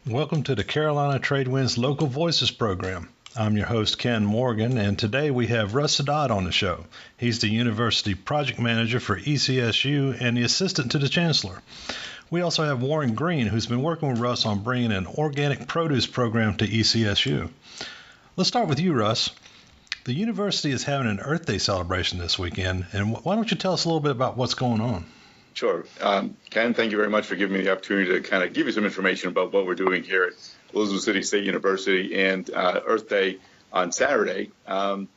Welcome to the Carolina Tradewinds Local Voices program. I'm your host, Ken Morgan, and today we have Russ Haddad on the show. He's the University Project Manager for ECSU and the Assistant to the Chancellor. We also have Warren Green, who's been working with Russ on bringing an organic produce program to ECSU. Let's start with you, Russ. The university is having an Earth Day celebration this weekend, and why don't you tell us a little bit about what's going on? Sure. Ken, thank you very much for giving me the opportunity to kind of give you some information about what we're doing here at Elizabeth City State University and Earth Day on Saturday. What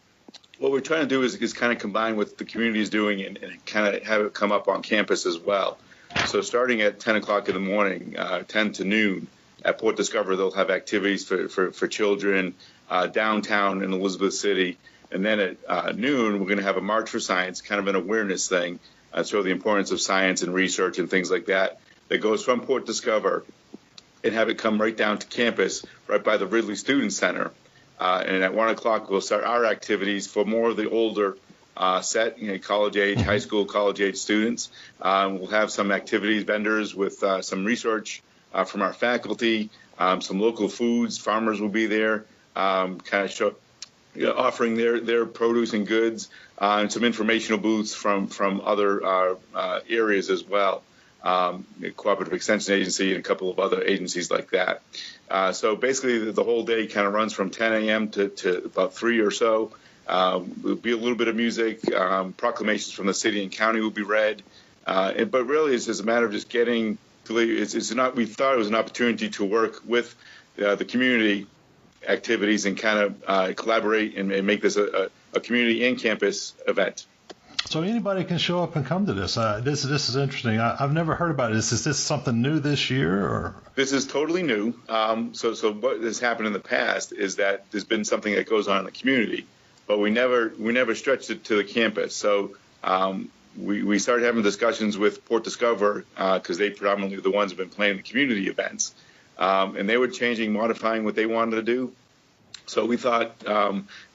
we're trying to do is kind of combine what the community is doing and kind of have it come up on campus as well. So starting at 10 o'clock in the morning, 10 to noon, at Port Discover, they'll have activities for children downtown in Elizabeth City. And then at noon, we're going to have a March for Science, kind of an awareness thing, show the importance of science and research and things like that goes from Port Discover and have it come right down to campus, right by the Ridley Student Center. And at 1 o'clock, we'll start our activities for more of the older set, college age, high school, college age students. We'll have some activities, vendors with some research from our faculty, some local foods, farmers will be there, kind of show, offering their produce and goods, and some informational booths from other areas as well, Cooperative Extension Agency and a couple of other agencies like that. So basically the whole day kind of runs from 10 a.m. to about 3 or so. There'll be a little bit of music, proclamations from the city and county will be read, but really it's just a matter of just getting to, we thought it was an opportunity to work with the community activities and kind of collaborate and make this a community and campus event. So anybody can show up and come to this. This is interesting. I've never heard about it. Is this something new this year, or? This is totally new. So what has happened in the past is that there's been something that goes on in the community, but we never stretched it to the campus. So we started having discussions with Port Discover because they predominantly are the ones who've been planning the community events. And they were changing, modifying what they wanted to do. So we thought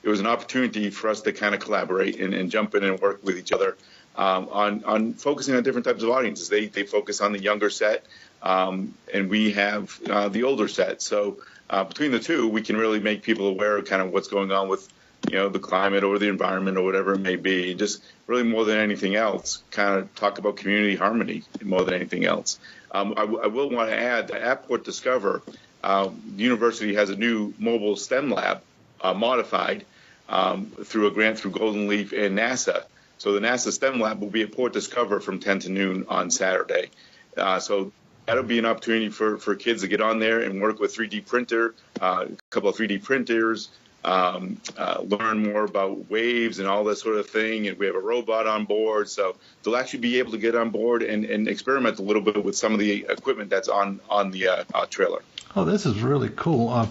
it was an opportunity for us to kind of collaborate and jump in and work with each other on focusing on different types of audiences. They focus on the younger set, and we have the older set. So between the two, we can really make people aware of kind of what's going on with the climate or the environment or whatever it may be. Just really more than anything else, kind of talk about community harmony more than anything else. I will want to add that at Port Discover, the university has a new mobile STEM lab modified through a grant through Golden Leaf and NASA. So the NASA STEM lab will be at Port Discover from 10 to noon on Saturday. So that'll be an opportunity for kids to get on there and work with 3D printer, a couple of 3D printers, learn more about waves and all that sort of thing. And we have a robot on board, so they'll actually be able to get on board and experiment a little bit with some of the equipment that's on the trailer. Oh, this is really cool.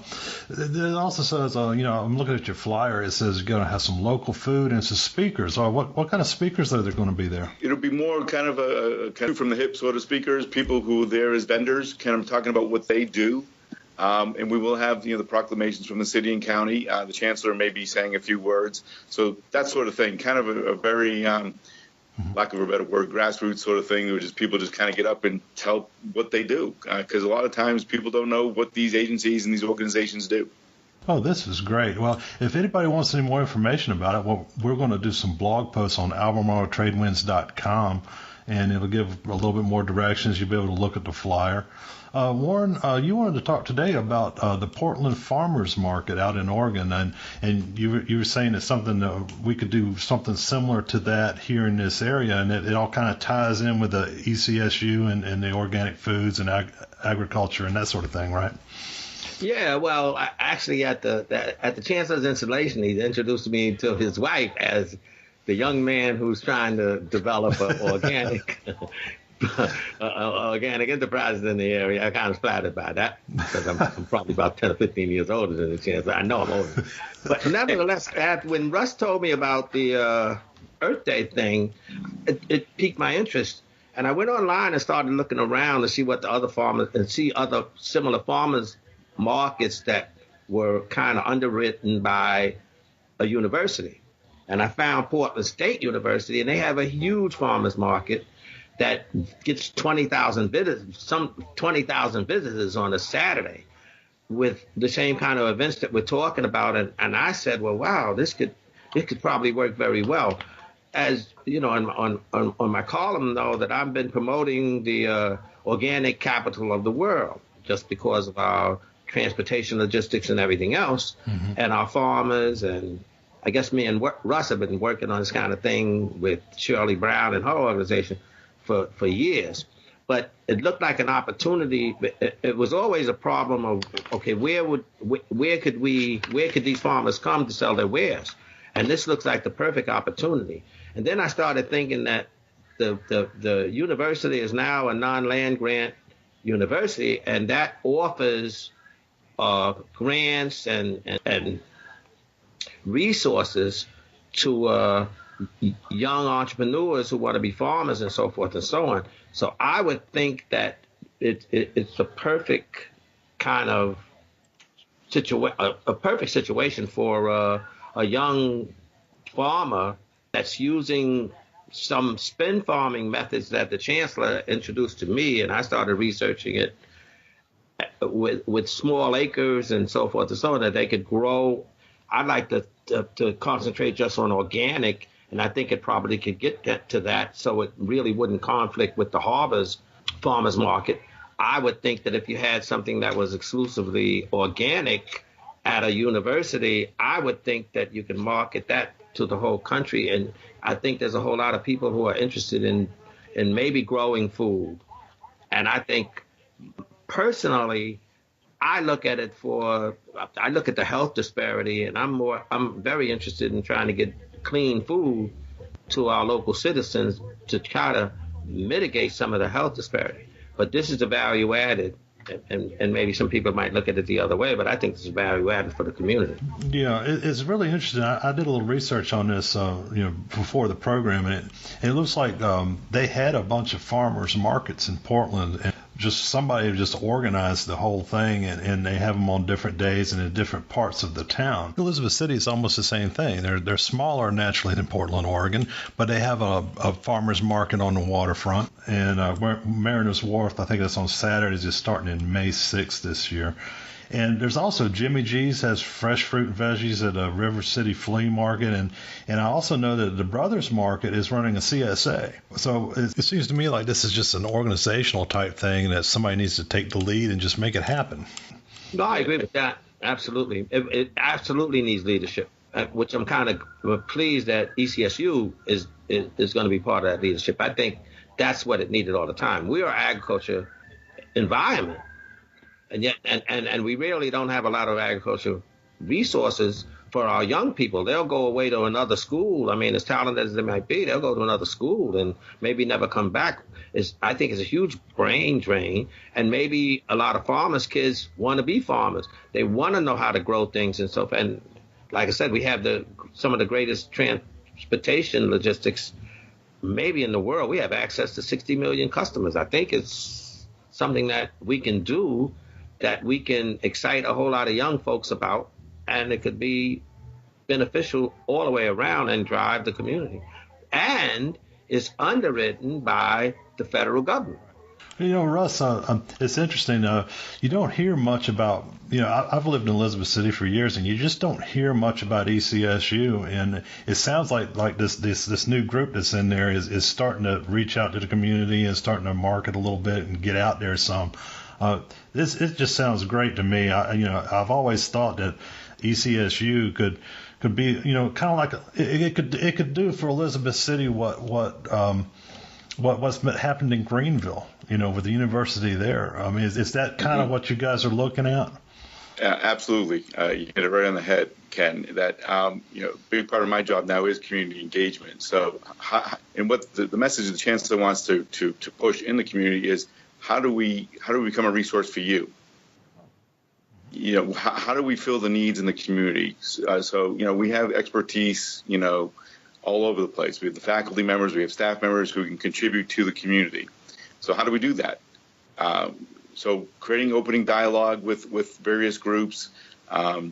It also says, I'm looking at your flyer. It says you're going to have some local food and some speakers. What kind of speakers are there going to be there? It'll be more kind of a kind of from the hip sort of speakers, people who are there as vendors, kind of talking about what they do. And we will have, the proclamations from the city and county. The chancellor may be saying a few words. So that sort of thing, kind of a very, lack of a better word, grassroots sort of thing, which is people just kind of get up and tell what they do. Because a lot of times people don't know what these agencies and these organizations do. Oh, this is great. Well, if anybody wants any more information about it, we're going to do some blog posts on albemarletradewinds.com, and it'll give a little bit more directions. You'll be able to look at the flyer. Warren, you wanted to talk today about the Portland Farmers Market out in Oregon, and you were saying it's something that we could do something similar to that here in this area, and it all kind of ties in with the ECSU and the organic foods and agriculture and that sort of thing, right? Yeah, well, actually, at the chancellor's installation, he introduced me to his wife as the young man who's trying to develop an organic organic enterprises in the area. I'm kind of flattered by that because I'm probably about 10 or 15 years older than the chancellor. I know I'm older. But nevertheless, when Russ told me about the Earth Day thing, it piqued my interest. And I went online and started looking around to see what the other farmers and see other similar farmers markets that were kind of underwritten by a university. And I found Portland State University, and they have a huge farmers market. that gets 20,000 visitors on a Saturday with the same kind of events that we're talking about. And I said, well, wow, this could probably work very well. As you know, on my column, though, that I've been promoting the organic capital of the world just because of our transportation, logistics, and everything else, and our farmers. And I guess me and Russ have been working on this kind of thing with Shirley Brown and her organization for years. But it looked like an opportunity. It was always a problem of, okay, where could these farmers come to sell their wares? And this looks like the perfect opportunity. And then I started thinking that the university is now a non-land grant university, and that offers grants and resources to young entrepreneurs who want to be farmers and so forth and so on. So I would think that it's the perfect kind of a perfect situation for a young farmer that's using some spin farming methods that the chancellor introduced to me, and I started researching it with small acres and so forth and so on, that they could grow. I'd like to concentrate just on organic, and I think it probably could get to that, so it really wouldn't conflict with the Harbor's farmers market. I would think that if you had something that was exclusively organic at a university, I would think that you can market that to the whole country. And I think there's a whole lot of people who are interested in maybe growing food. And I think personally, I look at the health disparity, and I'm very interested in trying to get clean food to our local citizens to try to mitigate some of the health disparity. But this is the value added. And maybe some people might look at it the other way, but I think this is value added for the community. Yeah, it's really interesting. I did a little research on this, before the program, and it looks like they had a bunch of farmers markets in Portland, and just somebody just organized the whole thing, and they have them on different days and in different parts of the town. Elizabeth City is almost the same thing. They're smaller naturally than Portland, Oregon, but they have a farmers market on the waterfront, and Mariner's Wharf, I think that's on Saturdays, is starting in May 6th this year. And there's also Jimmy G's has fresh fruit and veggies at a River City Flea Market. And I also know that the Brothers Market is running a CSA. So it seems to me like this is just an organizational type thing that somebody needs to take the lead and just make it happen. No, I agree with that. Absolutely. It absolutely needs leadership, which I'm kind of pleased that ECSU is going to be part of that leadership. I think that's what it needed all the time. We are an agriculture environment. And yet, and we really don't have a lot of agricultural resources for our young people. They'll go away to another school. I mean, as talented as they might be, they'll go to another school and maybe never come back. I think it's a huge brain drain. And maybe a lot of farmers' kids want to be farmers. They want to know how to grow things and so forth. And like I said, we have some of the greatest transportation logistics maybe in the world. We have access to 60 million customers. I think it's something that we can do, that we can excite a whole lot of young folks about, and it could be beneficial all the way around and drive the community. And it's underwritten by the federal government. Russ, it's interesting. You don't hear much about, I've lived in Elizabeth City for years, and you just don't hear much about ECSU. And it sounds like this new group that's in there is starting to reach out to the community and starting to market a little bit and get out there some. It just sounds great to me. I've always thought that ECSU could be, kind of like it could do for Elizabeth City what's happened in Greenville, with the university there. I mean, is that kind of what you guys are looking at? Yeah, absolutely. You hit it right on the head, Ken. That big part of my job now is community engagement. So, and what the message the chancellor wants to push in the community is, how do we become a resource for you? How do we fill the needs in the community? So we have expertise, all over the place. We have the faculty members, we have staff members who can contribute to the community. So how do we do that? So creating opening dialogue with various groups. A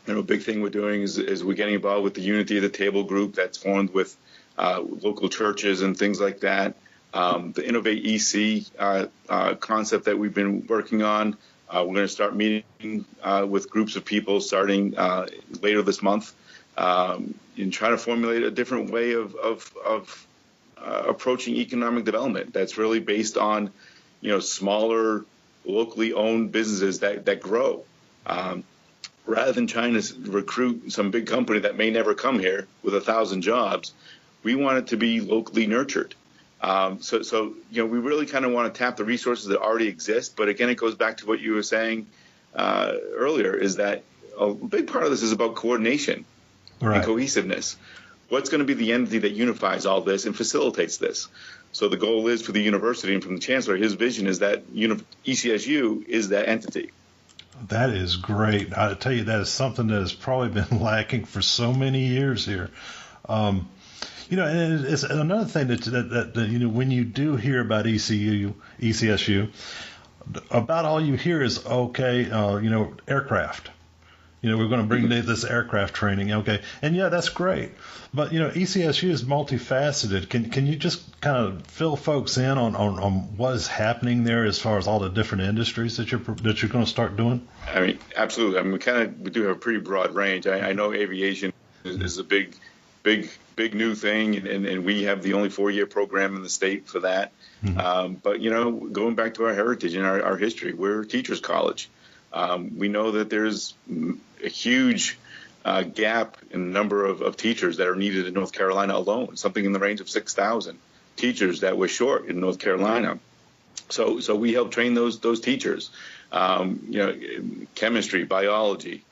big thing we're doing is we're getting involved with the Unity of the Table group that's formed with local churches and things like that. the Innovate EC concept that we've been working on. We're going to start meeting with groups of people starting later this month and try to formulate a different way of approaching economic development that's really based on, smaller, locally owned businesses that grow. Rather than trying to recruit some big company that may never come here with 1,000 jobs, we want it to be locally nurtured. So we really kind of want to tap the resources that already exist. But again, it goes back to what you were saying earlier, is that a big part of this is about coordination and cohesiveness. What's going to be the entity that unifies all this and facilitates this? So the goal is for the university, and from the chancellor, his vision is that ECSU is that entity. That is great. I tell you, that is something that has probably been lacking for so many years here. And it's another thing that when you do hear about ECSU, about all you hear is, aircraft. We're going to bring this aircraft training, okay? And yeah, that's great. But ECSU is multifaceted. Can you just kind of fill folks in on what is happening there as far as all the different industries that you're going to start doing? I mean, absolutely. I mean, we do have a pretty broad range. I know aviation is a big new thing, and we have the only 4-year program in the state for that. Mm-hmm. But going back to our heritage and our history, we're a teachers' college. We know that there's a huge gap in the number of teachers that are needed in North Carolina alone, something in the range of 6,000 teachers that we're short in North Carolina. So we help train those teachers, chemistry, biology,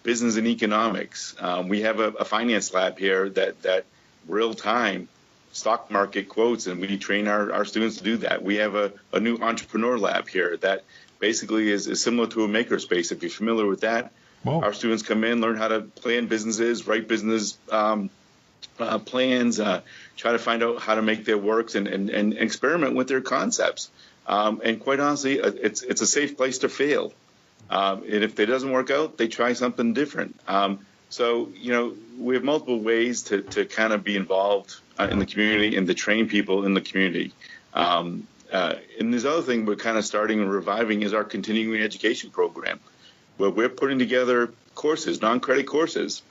business and economics. We have a finance lab here that real-time stock market quotes, and we train our students to do that. We have a new entrepreneur lab here that basically is similar to a makerspace. If you're familiar with that, our students come in, learn how to plan businesses, write business plans, try to find out how to make their works and experiment with their concepts. And quite honestly, it's a safe place to fail. And if it doesn't work out, they try something different. So we have multiple ways to kind of be involved in the community and to train people in the community. And this other thing we're kind of starting and reviving is our continuing education program, where we're putting together courses, non-credit courses,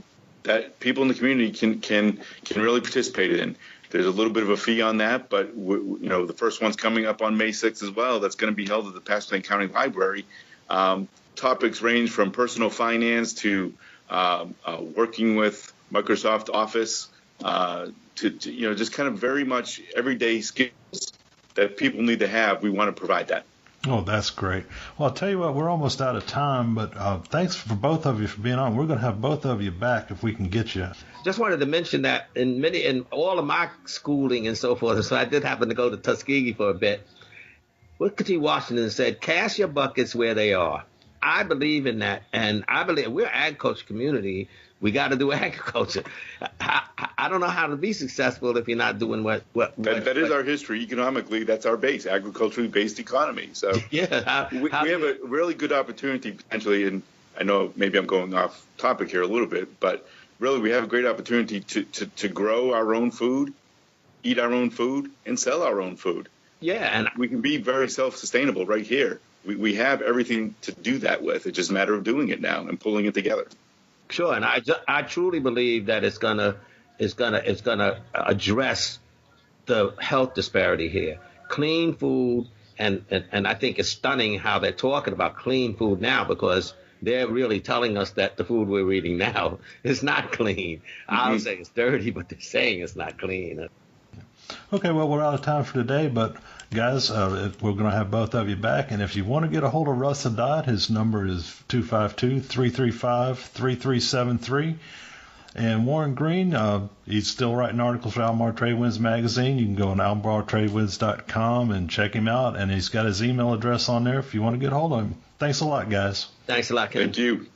that people in the community can really participate in. There's a little bit of a fee on that, but the first one's coming up on May 6th as well. That's going to be held at the Pasadena County Library. Topics range from personal finance to working with Microsoft Office to just kind of very much everyday skills that people need to have. We want to provide that. Oh, that's great. Well, I'll tell you what, we're almost out of time, but thanks for both of you for being on. We're going to have both of you back if we can get you. Just wanted to mention that in all of my schooling and so forth, so I did happen to go to Tuskegee for a bit. Booker T. Washington said, cast your buckets where they are. I believe in that, and I believe we're an agriculture community. We got to do agriculture. I don't know how to be successful if you're not doing what that is our history. Economically, that's our base, agriculturally based economy. So yeah, we have a really good opportunity potentially, and I know maybe I'm going off topic here a little bit, but really we have a great opportunity to grow our own food, eat our own food, and sell our own food. Yeah, and we can be very self-sustainable right here. We have everything to do that with. It's just a matter of doing it now and pulling it together. Sure, and I truly believe that it's gonna address the health disparity here. Clean food, and I think it's stunning how they're talking about clean food now, because they're really telling us that the food we're eating now is not clean. Mm-hmm. I would say it's dirty, but they're saying it's not clean. Okay, well, we're out of time for today, but guys, we're going to have both of you back. And if you want to get a hold of Russ Haddad, his number is 252-335-3373. And Warren Green, he's still writing articles for Albemarle Tradewinds magazine. You can go on albemarletradewinds.com and check him out. And he's got his email address on there if you want to get a hold of him. Thanks a lot, guys. Thanks a lot, Ken. Thank you.